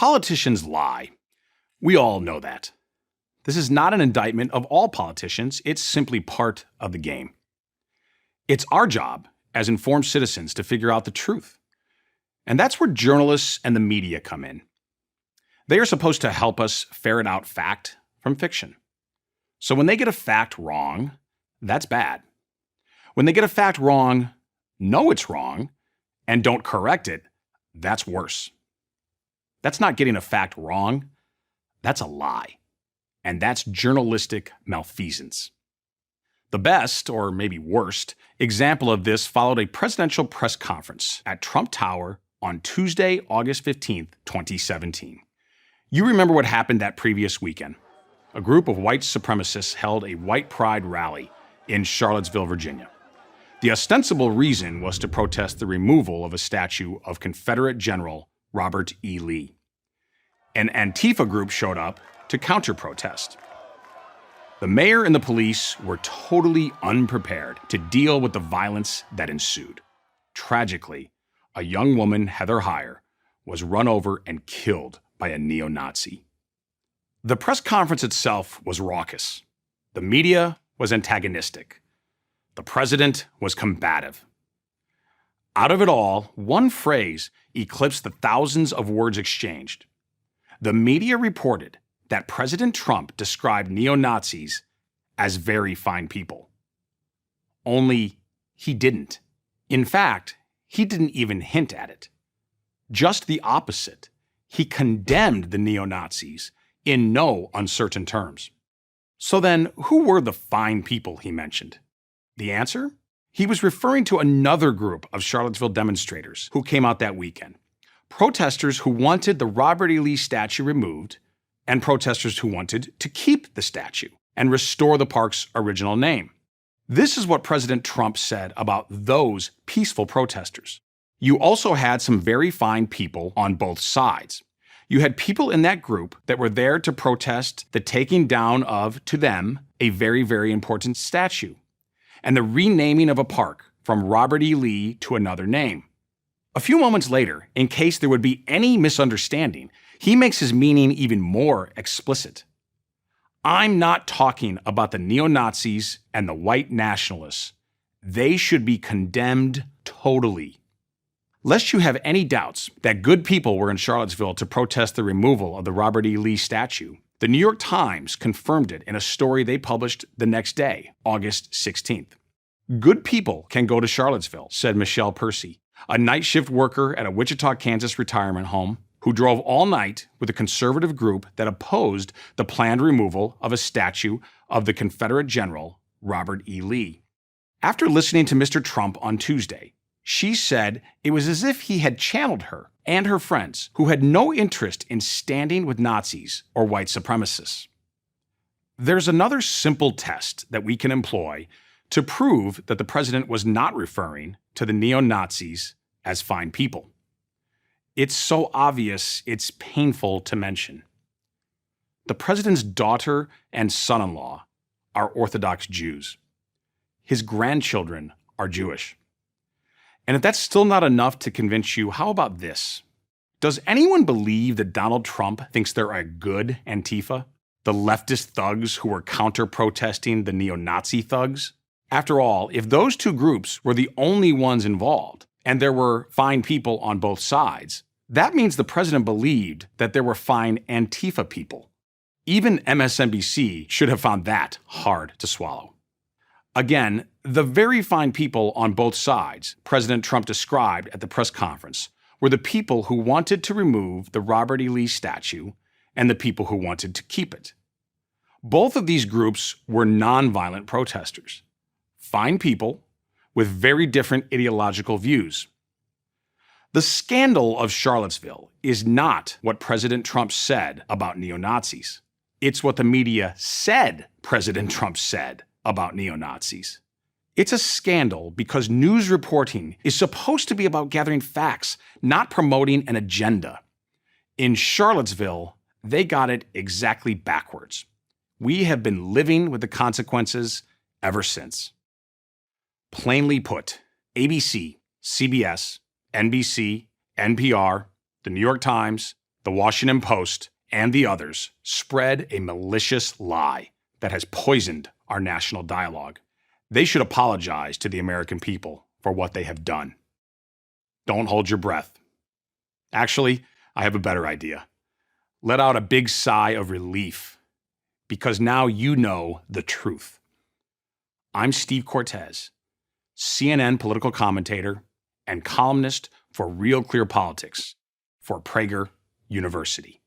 Politicians lie. We all know that. This is not an indictment of all politicians. It's simply part of the game. It's our job as informed citizens to figure out the truth. And that's where journalists and the media come in. They are supposed to help us ferret out fact from fiction. So when they get a fact wrong, that's bad. When they get a fact wrong, know it's wrong, and don't correct it, that's worse. That's not getting a fact wrong. That's a lie. And that's journalistic malfeasance. The best, or maybe worst, example of this followed a presidential press conference at Trump Tower on Tuesday, August 15th, 2017. You remember what happened that previous weekend. A group of white supremacists held a white pride rally in Charlottesville, Virginia. The ostensible reason was to protest the removal of a statue of Confederate General Robert E. Lee. An Antifa group showed up to counter-protest. The mayor and the police were totally unprepared to deal with the violence that ensued. Tragically, a young woman, Heather Heyer, was run over and killed by a neo-Nazi. The press conference itself was raucous. The media was antagonistic. The president was combative. Out of it all, one phrase eclipsed the thousands of words exchanged. The media reported that President Trump described neo-Nazis as very fine people. Only he didn't. In fact, he didn't even hint at it. Just the opposite. He condemned the neo-Nazis in no uncertain terms. So then, who were the fine people he mentioned? The answer? He was referring to another group of Charlottesville demonstrators who came out that weekend. Protesters who wanted the Robert E. Lee statue removed, and protesters who wanted to keep the statue and restore the park's original name. This is what President Trump said about those peaceful protesters. You also had some very fine people on both sides. You had people in that group that were there to protest the taking down of, to them, a very, very important statue, and the renaming of a park from Robert E. Lee to another name. A few moments later, in case there would be any misunderstanding, he makes his meaning even more explicit. I'm not talking about the neo-Nazis and the white nationalists. They should be condemned totally. Lest you have any doubts that good people were in Charlottesville to protest the removal of the Robert E. Lee statue, the New York Times confirmed it in a story they published the next day, August 16th. Good people can go to Charlottesville, said Michelle Percy, a night shift worker at a Wichita, Kansas retirement home who drove all night with a conservative group that opposed the planned removal of a statue of the Confederate General Robert E. Lee. After listening to Mr. Trump on Tuesday, she said it was as if he had channeled her and her friends who had no interest in standing with Nazis or white supremacists. There's another simple test that we can employ to prove that the president was not referring to the neo-Nazis as fine people. It's so obvious, it's painful to mention. The president's daughter and son-in-law are Orthodox Jews. His grandchildren are Jewish. And if that's still not enough to convince you, how about this? Does anyone believe that Donald Trump thinks they're a good Antifa? The leftist thugs who were counter-protesting the neo-Nazi thugs? After all, if those two groups were the only ones involved, and there were fine people on both sides, that means the president believed that there were fine Antifa people. Even MSNBC should have found that hard to swallow. Again, the very fine people on both sides President Trump described at the press conference were the people who wanted to remove the Robert E. Lee statue and the people who wanted to keep it. Both of these groups were nonviolent protesters. Fine people with very different ideological views. The scandal of Charlottesville is not what President Trump said about neo-Nazis. It's what the media said President Trump said about neo-Nazis. It's a scandal because news reporting is supposed to be about gathering facts, not promoting an agenda. In Charlottesville, they got it exactly backwards. We have been living with the consequences ever since. Plainly put, ABC, CBS, NBC, NPR, the New York Times, The Washington Post and the others spread a malicious lie that has poisoned our national dialogue. They should apologize to the American people for what they have done. Don't hold your breath. Actually, I have a better idea. Let out a big sigh of relief, because now you know the truth. I'm Steve Cortez, CNN political commentator and columnist for Real Clear Politics for Prager University.